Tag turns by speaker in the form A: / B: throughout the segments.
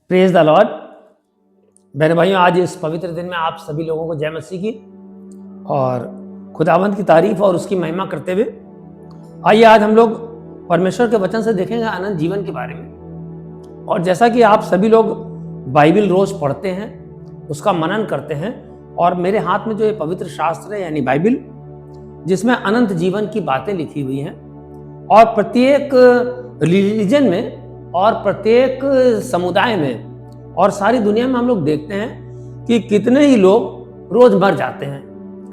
A: Praise the Lord. बहन भाइयों, आज इस पवित्र दिन में आप सभी लोगों को जय मसीह की और खुदावंत की तारीफ और उसकी महिमा करते हुए आइए आज हम लोग परमेश्वर के वचन से देखेंगे अनंत जीवन के बारे में। और जैसा कि आप सभी लोग बाइबल रोज पढ़ते हैं, उसका मनन करते हैं, और मेरे हाथ में जो ये पवित्र शास्त्र है यानी बाइबल, जिसमें अनंत जीवन की बातें लिखी हुई हैं, और प्रत्येक रिलीजन में और प्रत्येक समुदाय में और सारी दुनिया में हम लोग देखते हैं कि कितने ही लोग रोज मर जाते हैं।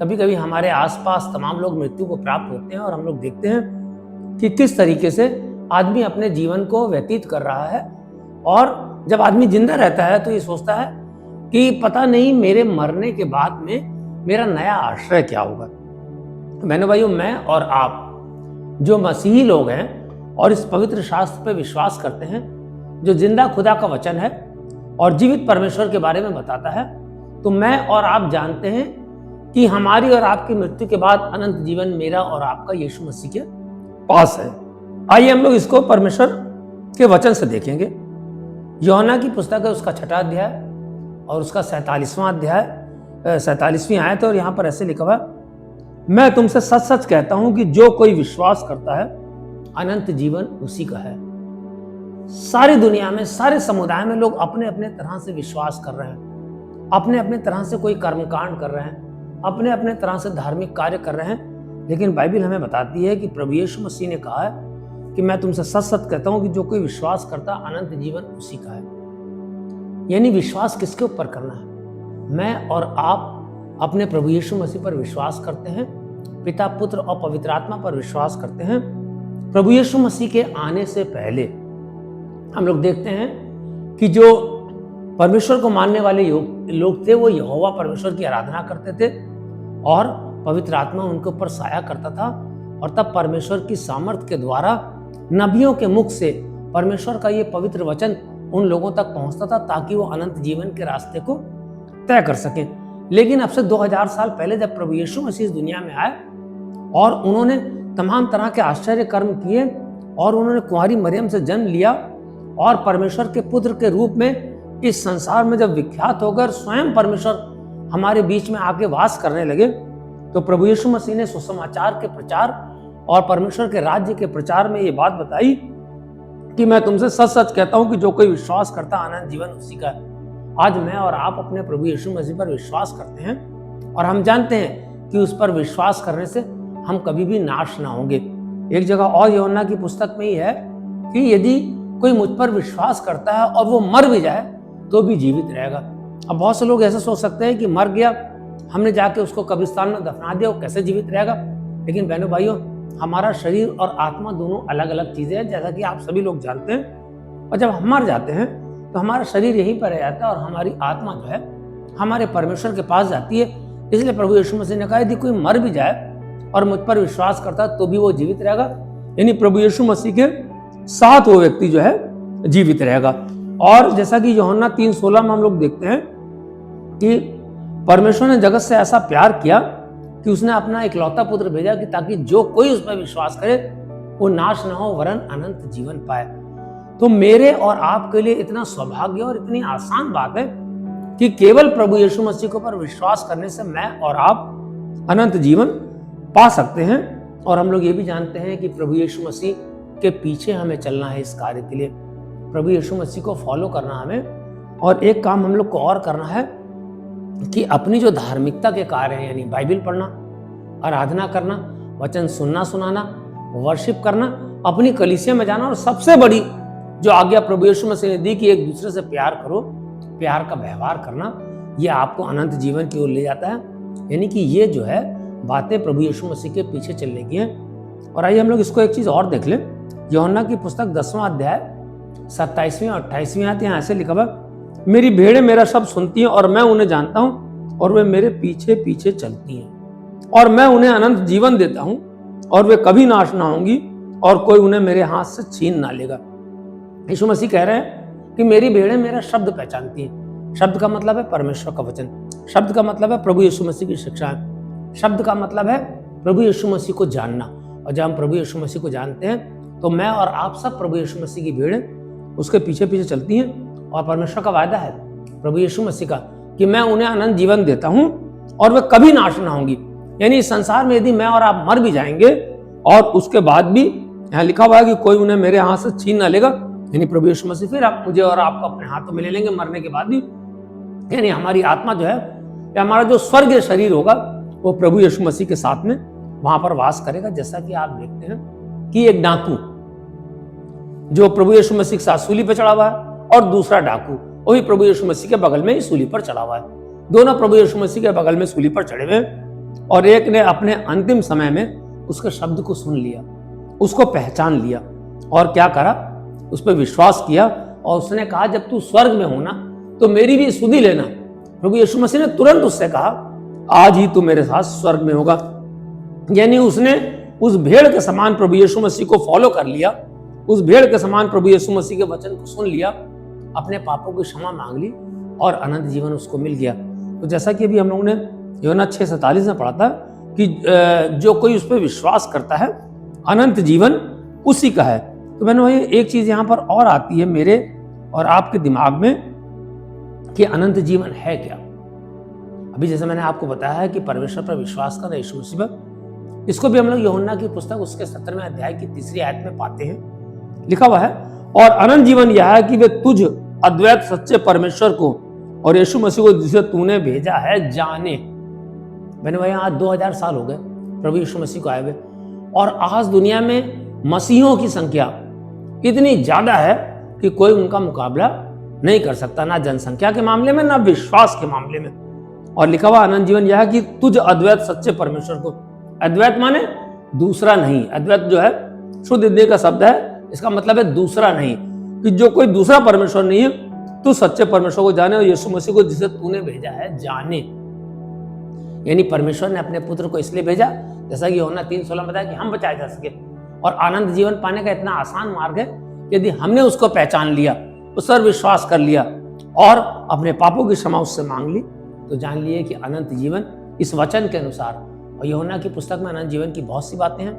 A: कभी कभी हमारे आसपास तमाम लोग मृत्यु को प्राप्त होते हैं और हम लोग देखते हैं कि किस तरीके से आदमी अपने जीवन को व्यतीत कर रहा है। और जब आदमी जिंदा रहता है तो ये सोचता है कि पता नहीं मेरे मरने के बाद में मेरा नया आश्रय क्या होगा। बहनों भाइयों, मैं और आप जो मसीही लोग हैं और इस पवित्र शास्त्र पे विश्वास करते हैं, जो जिंदा खुदा का वचन है और जीवित परमेश्वर के बारे में बताता है, तो मैं और आप जानते हैं कि हमारी और आपकी मृत्यु के बाद अनंत जीवन मेरा और आपका यीशु मसीह के पास है। आइए हम लोग इसको परमेश्वर के वचन से देखेंगे। यूहन्ना की पुस्तक है, उसका 6वां अध्याय और उसका 47वां अध्याय, 47वीं आयत। और यहाँ पर ऐसे लिखा हुआ, मैं तुमसे सच सच कहता हूं कि जो कोई विश्वास करता है अनंत जीवन उसी का है। सारी दुनिया में, सारे समुदाय में लोग अपने अपने तरह से विश्वास कर रहे हैं, अपने अपने तरह से कोई कर्मकांड कर रहे हैं, अपने अपने तरह से धार्मिक कार्य कर रहे हैं। लेकिन बाइबल हमें बताती है कि प्रभु यीशु मसीह ने कहा है कि मैं तुमसे सच सच कहता हूं कि जो कोई विश्वास करता अनंत जीवन उसी का है। यानी विश्वास किसके ऊपर करना है? मैं और आप अपने प्रभु यीशु मसीह पर विश्वास करते हैं, पिता, पुत्र और पवित्र आत्मा पर विश्वास करते हैं। प्रभु यीशु मसीह के आने से पहले हम लोग देखते हैं कि जो परमेश्वर को मानने वाले लोग थे, वो यहोवा परमेश्वर की आराधना करते थे और पवित्र आत्मा उनके ऊपर साया करता था। और तब परमेश्वर की सामर्थ के द्वारा नबियों के मुख से परमेश्वर का ये पवित्र वचन उन लोगों तक पहुंचता था ताकि वो अनंत जीवन के रास्ते को तय कर सकें। लेकिन अब से 2000 साल पहले जब प्रभु यीशु मसीह इस दुनिया में आए और उन्होंने तमाम तरह के आश्चर्य कर्म किए और उन्होंने कुंवारी मरियम से जन्म लिया और परमेश्वर के पुत्र के रूप में इस संसार में जब विख्यात होकर स्वयं परमेश्वर हमारे बीच में आके वास करने लगे, तो प्रभु यीशु मसीह ने सुसमाचार के प्रचार और परमेश्वर के राज्य के प्रचार में ये बात बताई कि मैं तुमसे सच सच कहता हूं कि जो कोई विश्वास करता अनंत जीवन उसी का है। आज मैं और आप अपने प्रभु यीशु मसीह पर विश्वास करते हैं और हम जानते हैं कि उस पर विश्वास करने से हम कभी भी नाश ना होंगे। एक जगह और यूहन्ना की पुस्तक में ही है कि यदि कोई मुझ पर विश्वास करता है और वो मर भी जाए तो भी जीवित रहेगा। अब बहुत से लोग ऐसे सोच सकते हैं कि मर गया, हमने जाके उसको कब्रिस्तान में दफना दिया, वो कैसे जीवित रहेगा। लेकिन बहनों भाइयों, हमारा शरीर और आत्मा दोनों अलग अलग चीजें हैं, जैसा कि आप सभी लोग जानते हैं। और जब हम मर जाते हैं तो हमारा शरीर यहीं पर रह जाता है और हमारी आत्मा जो है हमारे परमेश्वर के पास जाती है। इसलिए प्रभु यीशु मसीह ने कहा यदि कोई मर भी जाए और मुझ पर विश्वास करता तो भी वो जीवित रहेगा। यानी प्रभु यीशु मसीह के साथ वो व्यक्ति जो है जीवित रहेगा। और जैसा कि यूहन्ना 3:16 में हम लोग देखते हैं कि परमेश्वर ने जगत से ऐसा प्यार किया कि उसने अपना इकलौता पुत्र भेजा कि ताकि जो कोई उस पर विश्वास करे वो नाश न हो वरन अनंत जीवन पाए। तो मेरे और आपके लिए इतना सौभाग्य और इतनी आसान बात है कि केवल प्रभु यीशु मसीह के ऊपर विश्वास करने से मैं और आप अनंत जीवन पा सकते हैं। और हम लोग ये भी जानते हैं कि प्रभु यीशु मसीह के पीछे हमें चलना है इस कार्य के लिए, प्रभु यीशु मसीह को फॉलो करना हमें। और एक काम हम लोग को और करना है कि अपनी जो धार्मिकता के कार्य हैं यानी बाइबल पढ़ना, आराधना करना, वचन सुनना सुनाना, वर्शिप करना, अपनी कलीसिया में जाना, और सबसे बड़ी जो आज्ञा प्रभु यीशु मसीह ने दी कि एक दूसरे से प्यार करो, प्यार का व्यवहार करना, ये आपको अनंत जीवन की ओर ले जाता है। यानी कि ये जो है बातें प्रभु यीशु मसीह के पीछे चलने की हैं। और आइए हम लोग इसको एक चीज और देख लें। यूहन्ना की पुस्तक 10वां अध्याय 27वीं और 28वीं आयत, यहाँ ऐसे लिखा हुआ, मेरी भेड़ें मेरा शब्द सुनती हैं और मैं उन्हें जानता हूं और वे मेरे पीछे पीछे चलती हैं और मैं उन्हें अनंत जीवन देता हूं और वे कभी नाश ना होंगी और कोई उन्हें मेरे हाथ से छीन ना लेगा। यीशु मसीह कह रहे हैं कि मेरी भेड़ें मेरा शब्द पहचानती हैं। शब्द का मतलब है परमेश्वर का वचन, शब्द का मतलब है प्रभु यीशु मसीह की शिक्षाएं, शब्द का मतलब है प्रभु यीशु मसीह को जानना। और जब हम प्रभु यीशु मसीह को जानते हैं तो मैं और आप सब प्रभु यीशु मसीह की भेड़ें उसके पीछे पीछे चलती हैं और परमेश्वर का वायदा है प्रभु यीशु मसीह का कि मैं उन्हें अनंत जीवन देता हूं और वे कभी नाश ना होंगी। यानी इस संसार में यदि मैं और आप मर भी जाएंगे और उसके बाद भी यहाँ लिखा हुआ है कि कोई उन्हें मेरे हाथ से छीन ना लेगा, यानी प्रभु यीशु मसीह फिर आप मुझे और आपको अपने हाथों में ले लेंगे मरने के बाद भी। यानी हमारी आत्मा जो है या हमारा जो स्वर्गीय शरीर होगा वो प्रभु यीशु मसीह के साथ में वहां पर वास करेगा। जैसा कि आप देखते हैं कि एक डाकू जो प्रभु यीशु मसीह के साथ सूली पर चढ़ा हुआ है और दूसरा डाकू वही प्रभु यीशु मसीह के बगल में ही सूली पर चढ़ा हुआ है। दोनों प्रभु यीशु मसीह के बगल में सूली पर चढ़े हुए और एक ने अपने अंतिम समय में उसके शब्द को सुन लिया, उसको पहचान लिया और क्या करा, उस पर विश्वास किया और उसने कहा जब तू स्वर्ग में हो ना तो मेरी भी सुधि लेना। प्रभु यीशु मसीह ने तुरंत उससे कहा आज ही तू मेरे साथ स्वर्ग में होगा। यानी उसने उस भेड़ के समान प्रभु यीशु मसीह को फॉलो कर लिया, उस भेड़ के समान प्रभु यीशु मसीह के वचन को सुन लिया, अपने पापों की क्षमा मांग ली और अनंत जीवन उसको मिल गया। तो जैसा कि अभी हम लोगों ने यूहन्ना 6:47 में पढ़ा था कि जो कोई उस पर विश्वास करता है अनंत जीवन उसी का है। तो मैंने वही एक चीज यहाँ पर और आती है मेरे और आपके दिमाग में कि अनंत जीवन है क्या। अभी जैसे मैंने आपको बताया है कि परमेश्वर पर विश्वास करना यीशु मसीह पर, इसको भी हम लोग यूहन्ना की पुस्तक उसके 17वें अध्याय की 3री आयत में पाते हैं। लिखा हुआ है और अनंत जीवन यह है कि वे तुझ अद्वैत सच्चे परमेश्वर को और यीशु मसीह को जिसे तूने भेजा है जाने। मैंने वही आज 2000 साल हो गए प्रभु यीशु मसीह को आए हुए और आज दुनिया में मसीहों की संख्या इतनी ज्यादा है कि कोई उनका मुकाबला नहीं कर सकता, ना जनसंख्या के मामले में ना विश्वास के मामले में। और लिखा हुआ अनंत जीवन यह है कि तुझ अद्वैत सच्चे परमेश्वर को, अद्वैत माने दूसरा नहीं, अद्वैत जो है शुद्ध हिंदी का शब्द है, इसका मतलब है दूसरा नहीं, कि जो कोई दूसरा परमेश्वर नहीं है तू सच्चे परमेश्वर को जाने और यीशु मसीह को जिसे तूने भेजा है जाने। यानी परमेश्वर ने अपने पुत्र को इसलिए भेजा, जैसा कि यूहन्ना 3:16 में बताया कि हम बचाए जा सके। और आनंद जीवन पाने का इतना आसान मार्ग है यदि हमने उसको पहचान लिया, उस पर विश्वास कर लिया और अपने पापों की क्षमा उससे मांग ली, तो जान लिए कि अनंत जीवन इस वचन के अनुसार। और यूहन्ना की पुस्तक में अनंत जीवन की बहुत सी बातें हैं।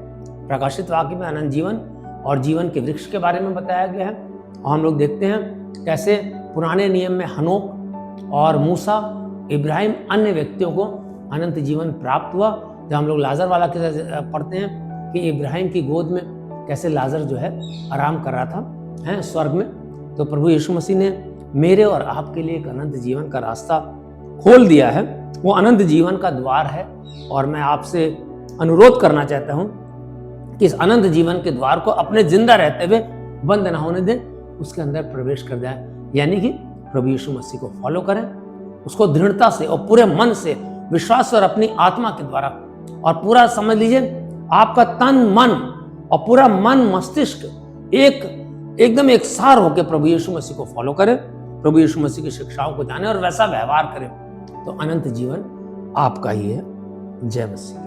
A: प्रकाशित वाक्य में अनंत जीवन और जीवन के वृक्ष के बारे में बताया गया है। और हम लोग देखते हैं कैसे पुराने नियम में हनोक और मूसा, इब्राहिम, अन्य व्यक्तियों को अनंत जीवन प्राप्त हुआ। जब हम लोग लाजर वाला के पढ़ते हैं कि इब्राहिम की गोद में कैसे लाजर जो है आराम कर रहा था है स्वर्ग में, तो प्रभु यीशु मसीह ने मेरे और आपके लिए एक अनंत जीवन का रास्ता खोल दिया है। वो अनंत जीवन का द्वार है और मैं आपसे अनुरोध करना चाहता हूँ कि इस अनंत जीवन के द्वार को अपने जिंदा रहते हुए बंद ना होने दें, उसके अंदर प्रवेश कर जाए। यानी कि प्रभु यीशु मसीह को फॉलो करें, उसको दृढ़ता से और पूरे मन से विश्वास और अपनी आत्मा के द्वारा, और पूरा समझ लीजिए आपका तन मन और पूरा मन मस्तिष्क एकदम एक सार होकर प्रभु यीशु मसीह को फॉलो करें, प्रभु यीशु मसीह की शिक्षाओं को जाने और वैसा व्यवहार करें, तो अनंत जीवन आपका ही है। जय मसीह।